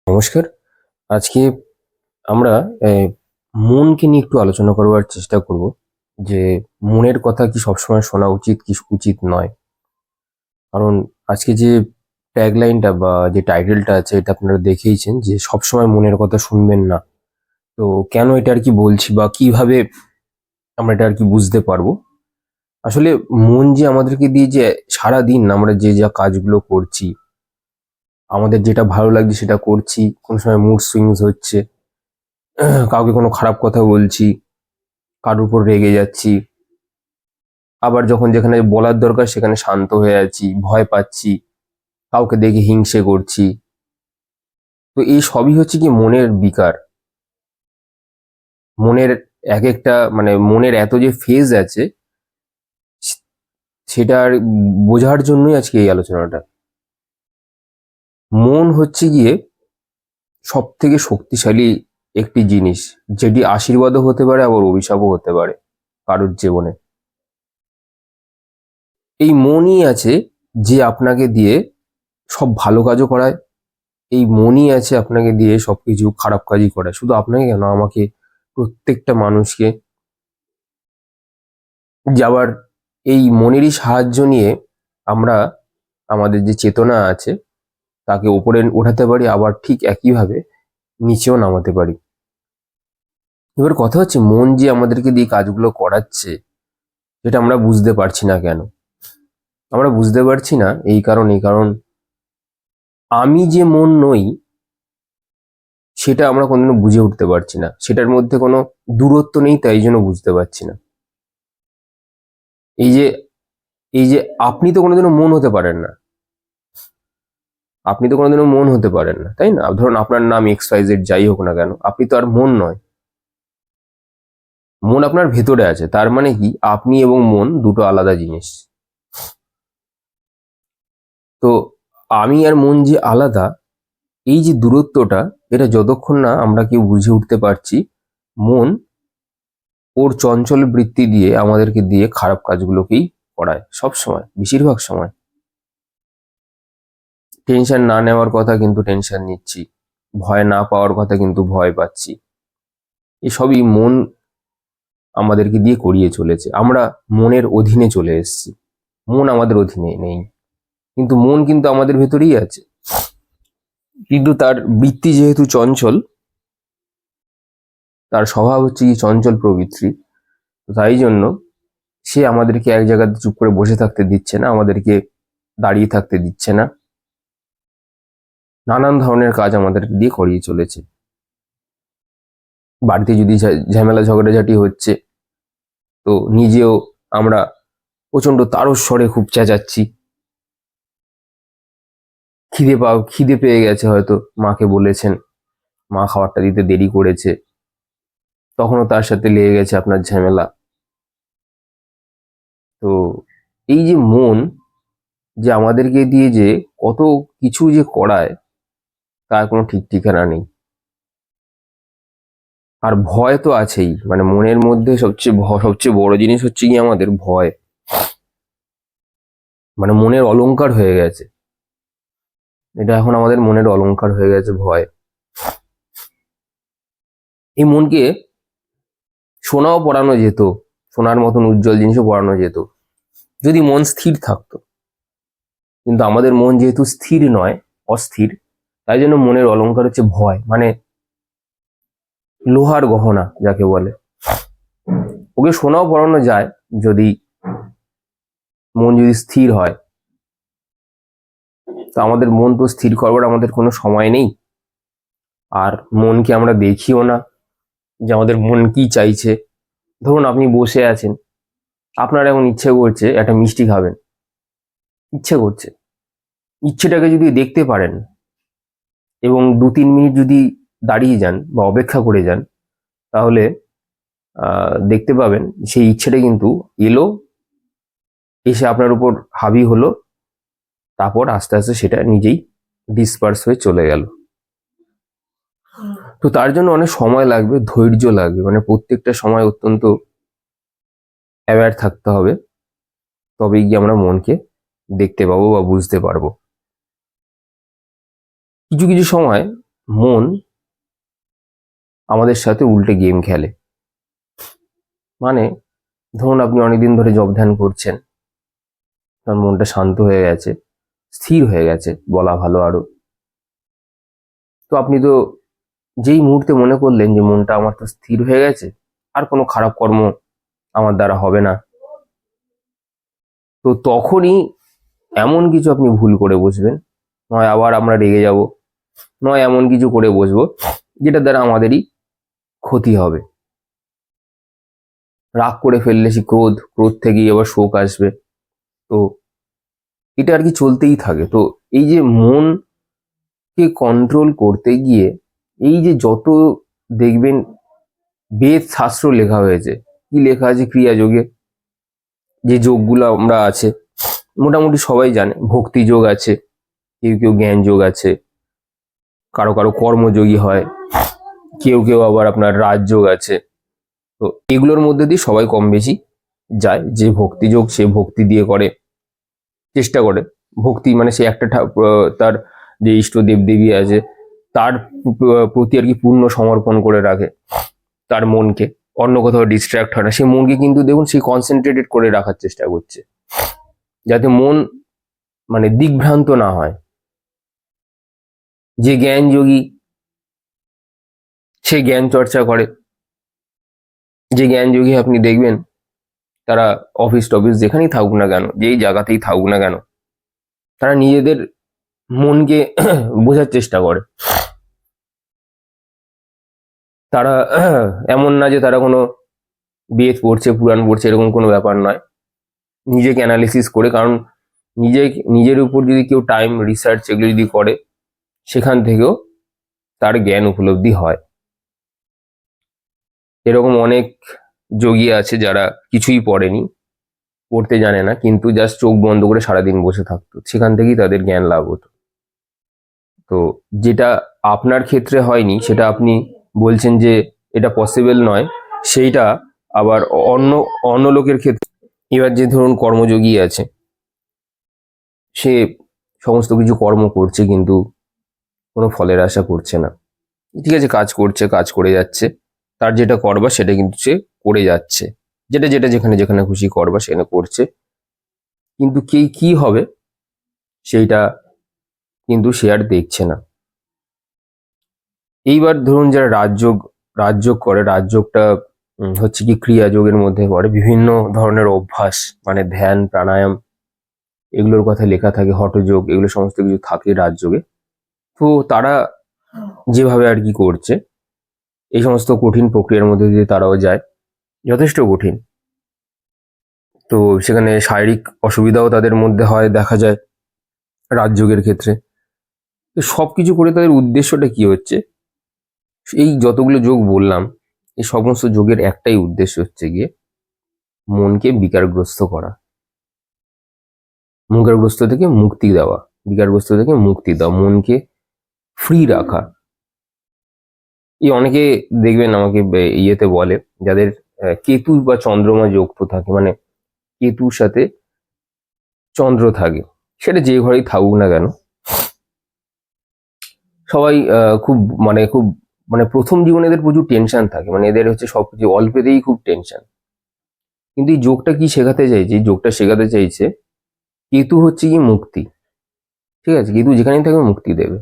নমস্কার। আজকে আমরা মনকে নিয়ে একটু আলোচনা করবার চেষ্টা করব যে মনের কথা কি সবসময় শোনা উচিত কি উচিত নয়। কারণ আজকে যে ট্যাগলাইনটা বা যে টাইটেলটা আছে এটা আপনারা দেখেইছেন যে সবসময় মনের কথা শুনবেন না। তো কেন এটা আর কি বলছি বা কিভাবে আমরা এটা আর কি বুঝতে পারবো। আসলে মন যে আমাদেরকে দিয়ে যে সারাদিন আমরা যে যা কাজগুলো করছি, আমাদের যেটা ভালো লাগছে সেটা করছি, কোনো সময় মুড সুইংস হচ্ছে, কাউকে কোনো খারাপ কথা বলছি, কারোর উপর রেগে যাচ্ছি, আবার যখন যেখানে বলার দরকার সেখানে শান্ত হয়ে আছি, ভয় পাচ্ছি, কাউকে দেখে হিংসে করছি। তো এই সবই হচ্ছে কি মনের বিকার। মনের এক একটা মনের এত যে ফেজ আছে সেটার বোঝার জন্যই আজকে এই আলোচনাটা। মন হচ্ছে গিয়ে সব থেকে শক্তিশালী একটি জিনিস, যেটি আশীর্বাদও হতে পারে আবার অভিশাপও হতে পারে কারোর জীবনে। এই মনই আছে যে আপনাকে দিয়ে সব ভালো কাজও করায়, এই মনই আছে আপনাকে দিয়ে সবকিছু খারাপ কাজই করায়। শুধু আপনাকে কেন, আমাকে, প্রত্যেকটা মানুষকে। যে আবার এই মনেরই সাহায্য নিয়ে আমরা আমাদের যে চেতনা আছে তাকে ওপরে ওঠাতে পারি, আবার ঠিক একইভাবে নিচেও নামাতে পারি। এবার কথা হচ্ছে মন যে আমাদেরকে দিয়ে কাজগুলো করাচ্ছে যেটা আমরা বুঝতে পারছি না কেন। আমরা বুঝতে পারছি না কারণ আমি যে মন নই সেটা আমরা কোনদিনও বুঝে উঠতে পারছি না। সেটার মধ্যে কোনো দূরত্ব নেই, তাই জন্য বুঝতে পারছি না। এই যে এই যে আপনি তো কোনোদিনও মন হতে পারেন না, আপনি তো কোনোদিনও মন হতে পারেন না, তাই না? ধরুন আপনার নাম XYZ যাই হোক না কেন, আপনি তো আর মন নয়। মন আপনার ভেতরে আছে, তার মানে কি আপনি এবং মন দুটো আলাদা জিনিস। তো আমি আর মন যে আলাদা, এই যে দূরত্বটা, এটা যতক্ষণ না আমরা কেউ বুঝে উঠতে পারছি, মন ওর চঞ্চল বৃত্তি দিয়ে আমাদেরকে দিয়ে খারাপ কাজগুলোকেই করায় সব সময়, বেশিরভাগ সময়। টেনশন না নেওয়ার কথা কিন্তু টেনশন নিচ্ছি, ভয় না পাওয়ার কথা কিন্তু ভয় পাচ্ছি। এসবই মন আমাদেরকে দিয়ে করিয়ে চলেছে। আমরা মনের অধীনে চলে এসেছি, মন আমাদের অধীনে নেই। কিন্তু মন কিন্তু আমাদের ভেতরেই আছে, কিন্তু তার বৃত্তি যেহেতু চঞ্চল, তার স্বভাব হচ্ছে কি চঞ্চল প্রবৃত্তি, তো তাই জন্য সে আমাদেরকে এক জায়গাতে চুপ করে বসে থাকতে দিচ্ছে না, আমাদেরকে দাঁড়িয়ে থাকতে দিচ্ছে না। নানান ধরনের কাজ আমাদেরকে দিয়ে করিয়ে চলেছে। বাড়িতে যদি ঝামেলা ঝগড়াঝাটি হচ্ছে, তো নিজেও আমরা প্রচন্ড তারস্বরে খুব চেঁচাচ্ছি। খিদে পেয়ে গেছে, হয়তো মাকে বলেছেন, মা খাবারটা দিতে দেরি করেছে, তখনও তার সাথে লেগে গেছে আপনার ঝামেলা। তো এই যে মন যে আমাদেরকে দিয়ে যে কত কিছু যে করায় তার কোনো ঠিক ঠিকানা নেই। আর ভয় তো আছেই, মনের মধ্যে সবচেয়ে বড় জিনিস হচ্ছে কি আমাদের ভয়। মনের অলংকার হয়ে গেছে, এটা এখন আমাদের মনের অলংকার হয়ে গেছে ভয়। এই মনকে সোনাও পরানো যেত, সোনার মতন উজ্জ্বল জিনিসও পরানো যেত যদি মন স্থির থাকতো। কিন্তু আমাদের মন যেহেতু স্থির নয়, অস্থির, তাই জন্য মনের অলংকার হচ্ছে ভয়। লোহার গহনা যাকে বলে, ওকে সোনাও পরানো যায় যদি মন যদি স্থির হয়। তো আমাদের মন তো স্থির করবার আমাদের কোনো সময় নেই, আর মনকে আমরা দেখিও না যে আমাদের মন কি চাইছে। ধরুন আপনি বসে আছেন, আপনার এখন ইচ্ছে করছে একটা মিষ্টি খাবেন, ইচ্ছে করছে, ইচ্ছেটাকে যদি দেখতে পারেন এবং 2-3 মিনিট যদি দাঁড়িয়ে যান বা অপেক্ষা করে যান, তাহলে দেখতে পাবেন সেই ইচ্ছেটা কিন্তু এলো, এসে আপনার উপর হাবি হলো, তারপর আস্তে আস্তে সেটা নিজেই ডিসপার্স হয়ে চলে গেল। তো তার জন্য অনেক সময় লাগবে, ধৈর্য লাগবে, প্রত্যেকটা সময় অত্যন্ত অ্যাওয়্যার থাকতে হবে, তবেই গিয়ে আমরা মনকে দেখতে পাবো বা বুঝতে পারবো। কিছু কিছু সময় মন আমাদের সাথে উল্টে গেম খেলে। মানে ধরুন আপনি অনেকদিন ধরে জব ধ্যান করছেন, আপনার মনটা শান্ত হয়ে গেছে, স্থির হয়ে গেছে বলা ভালো আরো। তো আপনি তো যেই মুহূর্তে মনে করলেন যে মনটা আমার তো স্থির হয়ে গেছে, আর কোনো খারাপ কর্ম আমার দ্বারা হবে না, তো তখনই এমন কিছু আপনি ভুল করে বসবেন, নয় আবার আমরা রেগে যাব, নয় এমন কিছু করে বসবো যেটা দ্বারা আমাদেরই ক্ষতি হবে। রাগ করে ফেললে সে ক্রোধ, ক্রোধ থেকেই আবার শোক আসবে। তো এটা আর কি চলতেই থাকে। তো এই যে মনকে কন্ট্রোল করতে গিয়ে এই যে যত দেখবেন বেদ শাস্ত্র লেখা হয়েছে, কি লেখা আছে ক্রিয়াযোগে, যে যোগগুলো আমরা আছে মোটামুটি সবাই জানে। ভক্তি যোগ আছে, কেউ কেউ জ্ঞান যোগ আছে, কারো কারো কর্মযোগী হয়, কেউ কেউ আবার আপনার রাজযোগ আছে। তো এগুলোর মধ্যে দিয়ে সবাই কম বেশি যায়। যে ভক্তি যোগ সে ভক্তি দিয়ে করে, চেষ্টা করে। ভক্তি মানে সে একটা তার যে ইষ্ট দেব দেবী আছে তার প্রতি আর কি পূর্ণ সমর্পণ করে রাখে তার মনকে, অন্য কোথাও ডিস্ট্র্যাক্ট হয় না। সে মনকে কিন্তু দেখুন সে কনসেন্ট্রেটেড করে রাখার চেষ্টা করছে, যাতে মন মানে দিগ্ভ্রান্ত না হয়। যে জ্ঞান যোগী সে জ্ঞান চর্চা করে। যে জ্ঞান যোগী আপনি দেখবেন তারা অফিস টফিস যেখানেই থাকুক না কেন, যেই জায়গাতেই থাকুক না কেন, তারা নিজেদের মনকে বোঝার চেষ্টা করে। তারা এমন না যে তারা কোনো বেদ পড়ছে, পুরাণ পড়ছে, এরকম কোনো ব্যাপার নয়। নিজেকে অ্যানালিসিস করে, কারণ নিজের উপর যদি কেউ টাইম রিসার্চ এগুলো যদি করে, সেখান থেকেও তার জ্ঞান উপলব্ধি হয়। এরকম অনেক যোগী আছে যারা কিছুই পড়েনি, পড়তে জানে না, কিন্তু জাস্ট চোখ বন্ধ করে সারাদিন বসে থাকতো, সেখান থেকেই তাদের জ্ঞান লাভ হতো। তো যেটা আপনার ক্ষেত্রে হয়নি, সেটা আপনি বলছেন যে এটা পসিবল নয়, সেইটা আবার অন্য অন্য লোকের ক্ষেত্রে। এবার যে ধরুন কর্মযোগী আছে, সে সমস্ত কিছু কর্ম করছে কিন্তু কোনো ফলের আশা করছে না। ঠিক আছে, কাজ করছে, কাজ করে যাচ্ছে, তার যেটা করবা সেটা কিন্তু সে করে যাচ্ছে, যেটা যেটা যেখানে যেখানে খুশি করবা সেখানে করছে, কিন্তু কি হবে সেইটা কিন্তু সে আর দেখছে না। এইবার ধরুন যারা রাজযোগ রাজযোগ করে, রাজযোগটা হচ্ছে কি ক্রিয়াযোগের মধ্যে পড়ে। বিভিন্ন ধরনের অভ্যাস মানে ধ্যান, প্রাণায়াম, এগুলোর কথা লেখা থাকে, হঠযোগ, এগুলো সমস্ত কিছু থাকে রাজযোগে। তো তারা যেভাবে আর কি করছে, এই সমস্ত কঠিন প্রক্রিয়ার মধ্যে দিয়ে তারাও যায়, যথেষ্ট কঠিন। তো সেখানে শারীরিক অসুবিধাও তাদের মধ্যে হয় দেখা যায় রাজযোগের ক্ষেত্রে। তো সবকিছু করে তাদের উদ্দেশ্যটা কি হচ্ছে, এই যতগুলো যোগ বললাম, এই সমস্ত যোগের একটাই উদ্দেশ্য হচ্ছে গিয়ে মনকে বিকারগ্রস্ত করা, বিকারগ্রস্ত থেকে মুক্তি দেওয়া, বিকারগ্রস্ত থেকে মুক্তি দেওয়া, মনকে ফ্রি রাখা। এই অনেকে দেখবেন আমাকে ইয়েতে বলে, যাদের কেতু বা চন্দ্রমা যুক্ত থাকে, মানে কেতুর সাথে চন্দ্র থাকে, সেটা যে ঘরেই থাকুক না কেন, সবাই খুব মানে প্রথম জীবনে এদের প্রচুর টেনশন থাকে, মানে এদের হচ্ছে সবকিছু অল্পেতেই খুব টেনশন। কিন্তু এই যোগটা কি শেখাতে চাইছে, এই যোগটা শেখাতে চাইছে কেতু হচ্ছে কি মুক্তি। ঠিক আছে, কেতু যেখানেই থাকবে মুক্তি দেবে।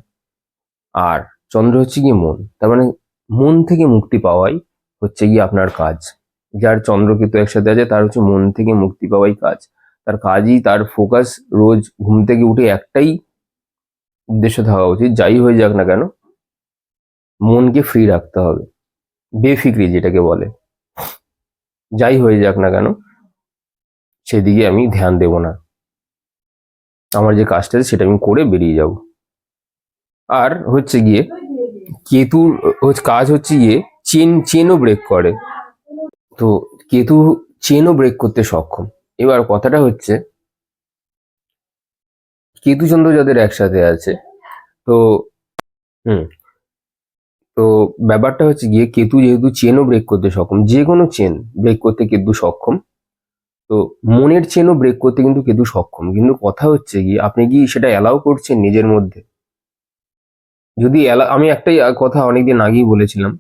আর চন্দ্র হচ্ছে কি মন, তার মানে মন থেকে মুক্তি পাওয়াই হচ্ছে কি আপনার কাজ। যার চন্দ্র কেতু একসাথে আছে তার হচ্ছে মন থেকে মুক্তি পাওয়াই কাজ। তার কাজই, তার ফোকাস রোজ ঘুম থেকে উঠে একটাই উদ্দেশ্য থাকা উচিত, যাই হয়ে যাক না কেন মনকে ফ্রি রাখতে হবে, বেফিক্রি যেটাকে বলে। যাই হয়ে যাক না কেন সেদিকে আমি ধ্যান দেব না, আমার যে কাজটা আছে সেটা আমি করে বেরিয়ে যাব। আর হচ্ছে গিয়ে কেতুর কাজ হচ্ছে গিয়ে চেনও ব্রেক করে। তো কেতু চেনও ব্রেক করতে সক্ষম। এবার কথাটা হচ্ছে কেতু চন্দ্র যাদের একসাথে আছে, তো হুম তো ব্যাপারটা হচ্ছে গিয়ে কেতু যেহেতু চেনও ব্রেক করতে সক্ষম, যে কোনো চেন ব্রেক করতে কেতু সক্ষম, তো মনের চেনও ব্রেক করতে কিন্তু কেতু সক্ষম। কিন্তু কথা হচ্ছে গিয়ে আপনি কি সেটা অ্যালাউ করছেন নিজের মধ্যে? যদি আমি একটাই কথা অনেকদিন আগেই বলেছিলাম,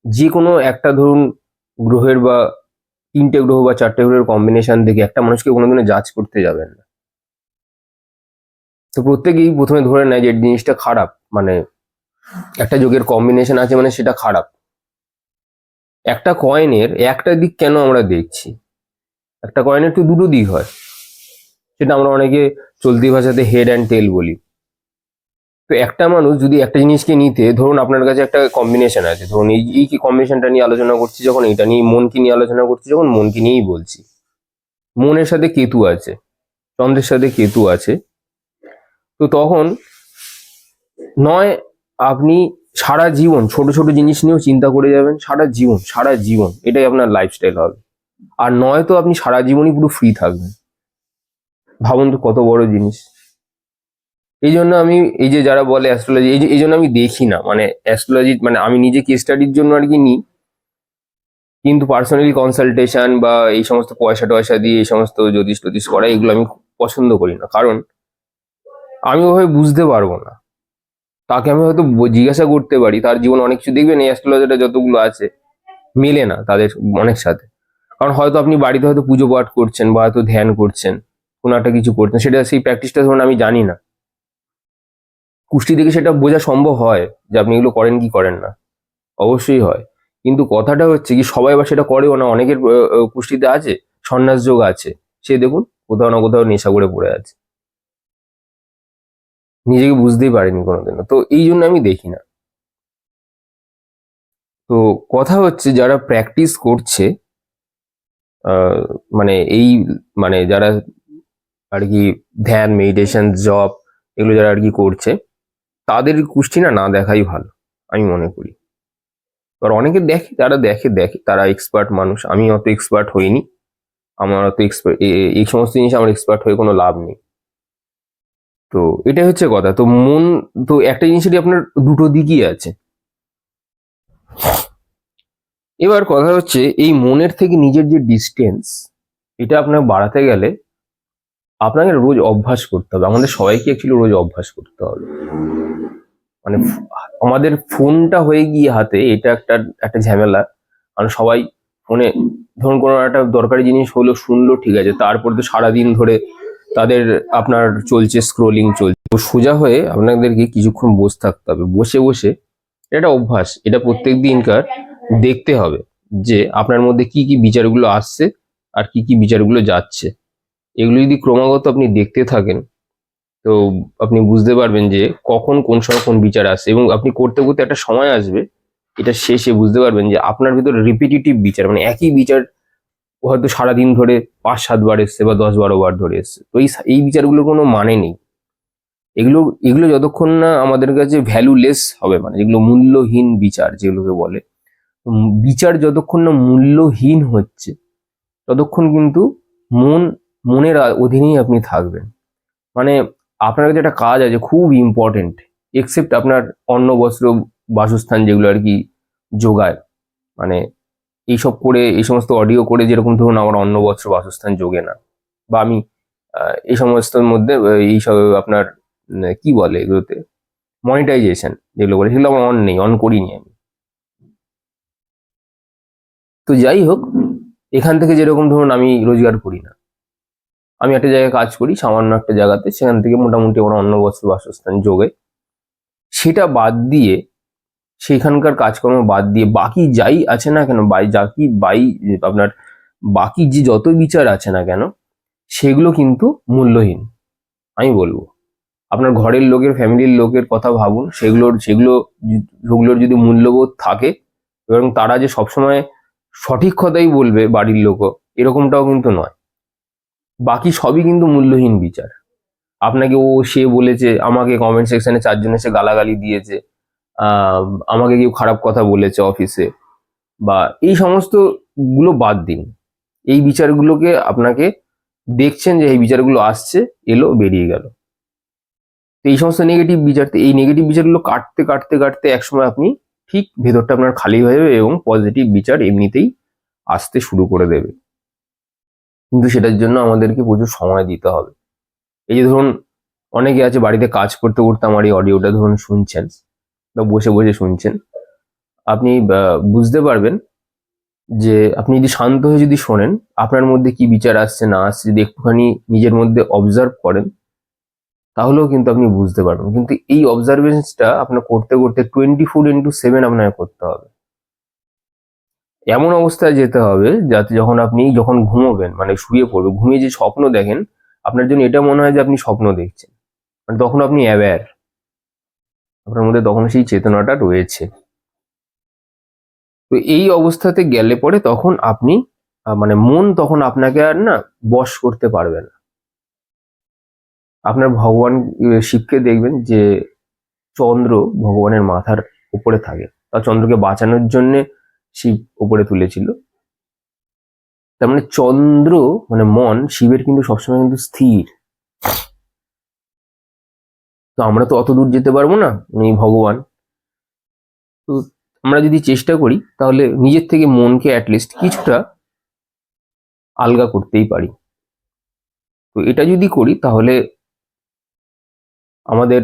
যে কোনো একটা ধরুন গ্রহের বা ৩টে গ্রহ বা ৪টে গ্রহের কম্বিনেশন দেখে একটা মানুষকে কোনোদিনও জাজ করতে যাবেন না। তো প্রত্যেকেই প্রথমে ধরে নেয় যে জিনিসটা খারাপ, মানে একটা যোগের কম্বিনেশন আছে মানে সেটা খারাপ। একটা কয়েনের একটা দিক কেন আমরা দেখছি? একটা কয়েনের তো দুটো দিক হয়, সেটা আমরা অনেকে চলতি ভাষাতে হেড অ্যান্ড টেল বলি। তো একটা মানুষ যদি একটা জিনিসকে নিতে, ধরুন আপনার কাছে একটা কম্বিনেশন আছে, ধরুন এই এই কি কম্বিনেশনটা নিয়ে আলোচনা করছি যখন, এটা নিয়ে মনকে নিয়ে আলোচনা করছি যখন, মনকে নিয়েই বলছি। মনের সাথে কেতু আছে, চন্দ্রের সাথে কেতু আছে। তো তখন নয় আপনি সারা জীবন ছোট ছোট জিনিস নিয়েও চিন্তা করে যাবেন, সারা জীবন সারা জীবন এটাই আপনার লাইফস্টাইল হবে। আর নয় তো আপনি সারা জীবনই পুরো ফ্রি থাকবেন। ভাবুন তো কত বড় জিনিস। এই জন্য আমি এই যে যারা বলে অ্যাস্ট্রোলজি, এই জন্য আমি দেখি না, মানে অ্যাস্ট্রোলজি মানে আমি নিজে কেস স্টাডির জন্য আর কি নিই, কিন্তু পার্সোনালি কনসালটেশন বা এই সমস্ত পয়সা টয়সা দিয়ে এই সমস্ত জ্যোতিষ টতিষ করা, এগুলো আমি পছন্দ করি না। কারণ আমি ওভাবে বুঝতে পারবো না। তাকে আমি হয়তো জিজ্ঞাসা করতে পারি, তার জীবন অনেক কিছু দেখবেন এই অ্যাস্ট্রোলজিটা যতগুলো আছে মেলে না তাদের অনেক সাথে। কারণ হয়তো আপনি বাড়িতে হয়তো পুজো পাঠ করছেন বা হয়তো ধ্যান করছেন, কোনো একটা কিছু করছেন, সেটা সেই প্র্যাকটিসটা ধরুন আমি জানি না, কুষ্টি থেকে সেটা বোঝা সম্ভব হয় যে আপনি এগুলো করেন কি করেন না, অবশ্যই হয়। কিন্তু কথাটা হচ্ছে কি, সবাই আবার সেটা করেও না। অনেকের কুষ্টিতে আছে, সন্ন্যাস যোগ আছে, সে দেখুন কোথাও না কোথাও নেশা করে পড়ে আছে, নিজেকে বুঝতেই পারেনি কোনোদিনও। তো এই জন্য আমি দেখি না। তো কথা হচ্ছে যারা প্র্যাকটিস করছে, আহ, মানে এই মানে যারা আর কি ধ্যান মেডিটেশন জব এগুলো যারা আর কি করছে, তাদের কুষ্টি না না দেখাই ভালো, আমি মনে করি। আর অনেকে দেখে, যারা দেখে দেখে তারা এক্সপার্ট মানুষ, আমি অত এক্সপার্ট হইনি। আমার অত এক্সপার্ট এই সমস্ত জিনিস আমার এক্সপার্ট হয়ে কোনো লাভ নেই। তো এটাই হচ্ছে কথা। তো মন, তো একটা জিনিসেরই আপনার দুটো দিকই আছে। এবার কথা হচ্ছে এই মনের থেকে নিজের যে ডিস্টেন্স, এটা আপনার বাড়াতে গেলে আপনাকে রোজ অভ্যাস করতে হবে। আমাদের সবাইকে অ্যাকচুয়ালি রোজ অভ্যাস করতে হবে। মানে আমাদের ফোনটা হয়ে গিয়ে হাতে, এটা একটা একটা ঝামেলা। কারণ সবাই ফোনে, ধরুন কোনো একটা দরকারি জিনিস হলো শুনলো, ঠিক আছে, তারপর তো সারাদিন ধরে তাদের আপনার চলছে, স্ক্রোলিং চলছে। তো সোজা হয়ে আপনাদেরকে কিছুক্ষণ বসে থাকতে হবে, বসে বসে এটা অভ্যাস, এটা প্রত্যেক দিনকার দেখতে হবে যে আপনার মধ্যে কি কি বিচারগুলো আসছে আর কি কি বিচারগুলো যাচ্ছে। এগুলো যদি ক্রমাগত আপনি দেখতে থাকেন, তো আপনি বুঝতে পারবেন যে কখন কোন সময় কোন বিচার আসে, এবং আপনি করতে করতে একটা সময় আসবে, এটা শেষে বুঝতে পারবেন যে আপনার ভিতরে রিপিটিটিভ বিচার, মানে একই বিচার হয়তো সারাদিন ধরে ৫-৭ বার এসছে বা ১০-১২ বার ধরে এসছে। তো এই বিচারগুলোর কোনো মানে নেই। এগুলো এগুলো যতক্ষণ না আমাদের কাছে ভ্যালুলেস হবে, মানে যেগুলো মূল্যহীন বিচার যেগুলোকে বলে, বিচার যতক্ষণ না মূল্যহীন হচ্ছে ততক্ষণ কিন্তু মন মনের অধীনেই আপনি থাকবেন। মানে আপনার কাছে একটা কাজ আছে খুব ইম্পর্টেন্ট, এক্সেপ্ট আপনার অন্ন বস্ত্র বাসস্থান যেগুলো আর কি যোগায়, মানে এইসব করে এই সমস্ত অডিও করে, যেরকম ধরুন আমার অন্ন বস্ত্র বাসস্থান যোগে না, বা আমি এই সমস্তর মধ্যে এইসব আপনার কি বলে এগুলোতে মনিটাইজেশন যেগুলো বলে, সেগুলো আমার অন নেই, অন করিনি আমি। তো যাই হোক, এখান থেকে যেরকম ধরুন আমি রোজগার করি না, আমি একটা জায়গায় কাজ করি সামান্য একটা জায়গাতে, সেখান থেকে মোটামুটি আমার অন্ন বস্ত্র বাসস্থান যোগে, সেটা বাদ দিয়ে, সেখানকার কাজকর্ম বাদ দিয়ে বাকি যাই আছে না কেন, আপনার বাকি যে যত বিচার আছে না কেন, সেগুলো কিন্তু মূল্যহীন, আমি বলবো। আপনার ঘরের লোকের, ফ্যামিলির লোকের কথা ভাবুন, সেগুলোর যদি মূল্যবোধ থাকে, এবং তারা যে সবসময় সঠিক কথাই বলবে বাড়ির লোকও, এরকমটাও কিন্তু নয়। বাকি সবই কিন্তু মূল্যহীন বিচার। আপনাকে সে বলেছে, আমাকে কমেন্ট সেকশনে ৪ জন এসে গালাগালি দিয়েছে, আহ, আমাকে কেউ খারাপ কথা বলেছে অফিসে, বা এই সমস্ত গুলো বাদ দিন। এই বিচারগুলোকে আপনাকে দেখছেন যে এই বিচারগুলো আসছে, এলো, বেরিয়ে গেল। তো এই সমস্ত নেগেটিভ বিচার, তো এই নেগেটিভ বিচারগুলো কাটতে কাটতে কাটতে একসময় আপনি ঠিক ভেতরটা আপনার খালি হয়ে যাবে, এবং পজিটিভ বিচার এমনিতেই আসতে শুরু করে দেবে। কিন্তু সেটার জন্য আমাদেরকে প্রচুর সময় দিতে হবে। এই যে ধরুন অনেকে আছে বাড়িতে কাজ করতে করতে আমার এই অডিওটা ধরুন শুনছেন, বা বসে বসে শুনছেন, আপনি বুঝতে পারবেন যে আপনি যদি শান্ত হয়ে যদি শোনেন, আপনার মধ্যে কি বিচার আসছে না আসছে যদি একটুখানি নিজের মধ্যে অবজার্ভ করেন, তাহলেও কিন্তু আপনি বুঝতে পারবেন। কিন্তু এই অবজারভেশনসটা আপনার করতে করতে 24/7 আপনাকে করতে হবে। এমন অবস্থায় যেতে হবে যাতে যখন ঘুমোবেন, মানে শুয়ে পড়বে, ঘুমিয়ে যে স্বপ্ন দেখেন, আপনার জন্য এটা মনে হয় যে আপনি স্বপ্ন দেখছেন, মানে তখন আপনি অ্যাওয়্যার, আপনার মধ্যে তখন সেই চেতনাটা রয়েছে। তো এই অবস্থাতে গেলে পরে তখন আপনি মানে মন তখন আপনাকে আর না বশ করতে পারবে না। আপনার ভগবান শিবকে দেখবেন যে চন্দ্র ভগবানের মাথার উপরে থাকে, তা চন্দ্রকে বাঁচানোর জন্য শিব উপরে তুলেছিল। তার মানে চন্দ্র, মানে মন, শিবের কিন্তু সবসময় কিন্তু স্থির। তো আমরা তো অত দূর যেতে পারবো না, উনি ভগবান। তো আমরা যদি চেষ্টা করি তাহলে নিজের থেকে মনকে অ্যাটলিস্ট কিছুটা আলগা করতেই পারি। তো এটা যদি করি তাহলে আমাদের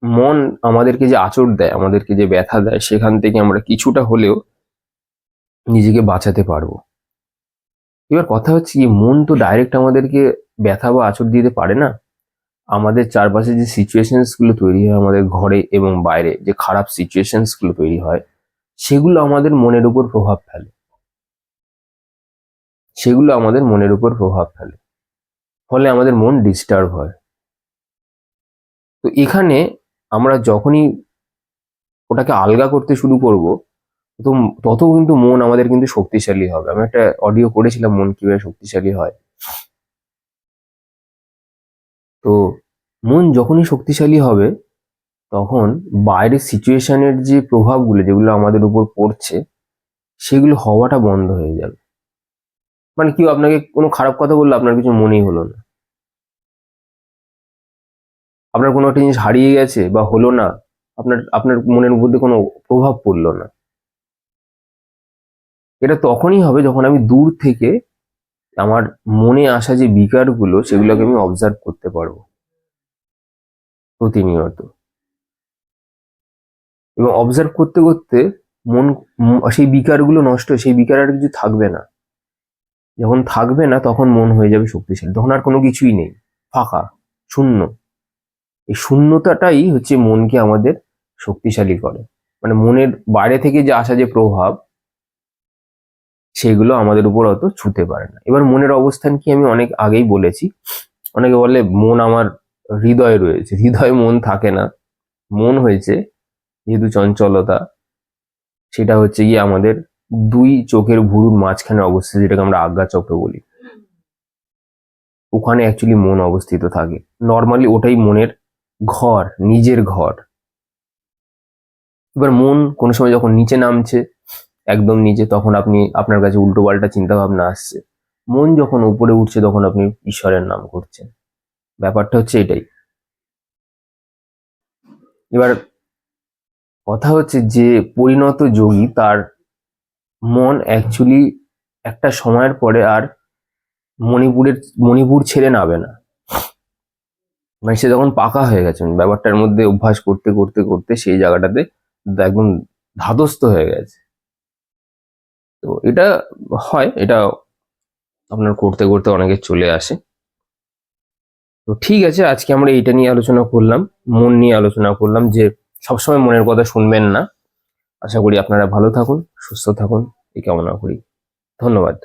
মন আমাদেরকে যে আঁচড় দেয়, আমাদেরকে যে ব্যথা দেয়, সেখান থেকে আমরা কিছুটা হলেও নিজেকে বাঁচাতে পারবো। এবার কথা হচ্ছে কি, মন তো ডাইরেক্ট আমাদেরকে ব্যথা বা আঁচড় দিতে পারে না। আমাদের চারপাশে যে সিচুয়েশনস গুলো তৈরি হয়, আমাদের ঘরে এবং বাইরে যে খারাপ সিচুয়েশনস গুলো তৈরি হয়, সেগুলো আমাদের মনের উপর প্রভাব ফেলে। সেগুলো আমাদের মনের উপর প্রভাব ফেলে, ফলে আমাদের মন ডিস্টার্ব হয়। তো এখানে আমরা যখনই ওটাকে আলগা করতে শুরু করব, তো তত কিন্তু মন আমাদের কিন্তু শক্তিশালী হবে। আমি একটা অডিও করেছিলাম মন কিভাবে শক্তিশালী হয়। তো মন যখনই শক্তিশালী হবে, তখন বাইরের সিচুয়েশনের যে প্রভাবগুলো যেগুলো আমাদের উপর পড়ছে, সেগুলো হওয়াটা বন্ধ হয়ে যাবে। মানে কেউ আপনাকে কোনো খারাপ কথা বললো, আপনার কিছু মনেই হলো না। আপনার কোনো একটা জিনিস হারিয়ে গেছে বা হলো না, আপনার আপনার মনের মধ্যে কোনো প্রভাব পড়লো না। এটা তখনই হবে যখন আমি দূর থেকে আমার মনে আসা যে বিকারগুলো, সেগুলোকে আমি অবজার্ভ করতে পারবো প্রতিনিয়ত। এবং অবজার্ভ করতে করতে মন সেই বিকারগুলো নষ্ট, সেই বিকার আর কিছু থাকবে না। যখন থাকবে না তখন মন হয়ে যাবে শক্তিশালী, তখন আর কোনো কিছুই নেই, ফাঁকা, শূন্য। এই শূন্যতাটাই হচ্ছে মনকে আমাদের শক্তিশালী করে। মানে মনের বাইরে থেকে যে আসা যে প্রভাব, সেগুলো আমাদের উপর অত ছুতে পারে না। এবার মনের অবস্থান কি আমি অনেক আগেই বলেছি। অনেকে বলে মন আমার হৃদয়ে রয়েছে, হৃদয়ে মন থাকে না। মন হয়েছে যেহেতু চঞ্চলতা, সেটা হচ্ছে গিয়ে আমাদের দুই চোখের ভুরুর মাঝখানে অবস্থিত, যেটাকে আমরা আজ্ঞা চক্র বলি। ওখানে অ্যাকচুয়ালি মন অবস্থিত থাকে। নর্মালি ওটাই মনের ঘর, নিজের ঘর। এবার মন কোনো সময় যখন নিচে নামছে, একদম নিচে, তখন আপনার কাছে উল্টো পাল্টা চিন্তা ভাবনা আসছে। মন যখন উপরে উঠছে তখন আপনি ঈশ্বরের নাম করছেন। ব্যাপারটা হচ্ছে এটাই। এবার কথা হচ্ছে যে পরিণত যোগী, তার মন অ্যাকচুয়ালি একটা সময়ের পরে আর মণিপুর ছেড়ে নাবে না। মানে সে যখন পাকা হয়ে গেছেন, ব্যাপারটার মধ্যে অভ্যাস করতে করতে করতে সেই জায়গাটাতে একদম ধাতস্থ হয়ে গেছে। তো এটা হয়, এটা আপনার করতে করতে অনেকে চলে আসে। তো ঠিক আছে, আজকে আমরা এটা নিয়ে আলোচনা করলাম, মন নিয়ে আলোচনা করলাম, যে সবসময় মনের কথা শুনবেন না। আশা করি আপনারা ভালো থাকুন, সুস্থ থাকুন, এই কামনা করি। ধন্যবাদ।